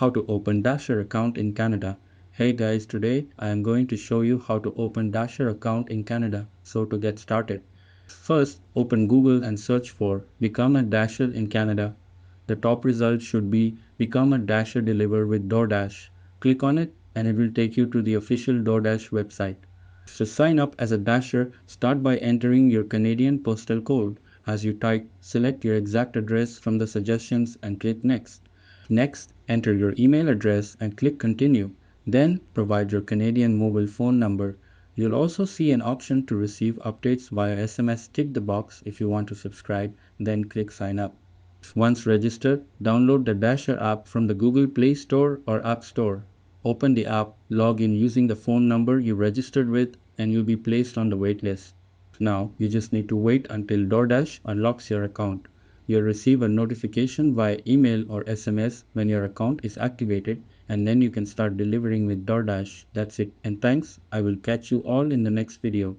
How to open Dasher account in Canada. Hey guys, today I am going to show you how to open Dasher account in Canada. So to get started, first open Google and search for Become a Dasher in Canada. The top result should be Become a Dasher Deliver with DoorDash. Click on it and it will take you to the official DoorDash website. To sign up as a Dasher, start by entering your Canadian postal code. As you type, select your exact address from the suggestions and click Next. Next, enter your email address and click Continue. Then, provide your Canadian mobile phone number. You'll also see an option to receive updates via SMS. Tick the box if you want to subscribe, then click Sign Up. Once registered, download the Dasher app from the Google Play Store or App Store. Open the app, log in using the phone number you registered with, and you'll be placed on the waitlist. Now, you just need to wait until DoorDash unlocks your account. You'll receive a notification via email or SMS when your account is activated, and then you can start delivering with DoorDash. That's it, and thanks. I will catch you all in the next video.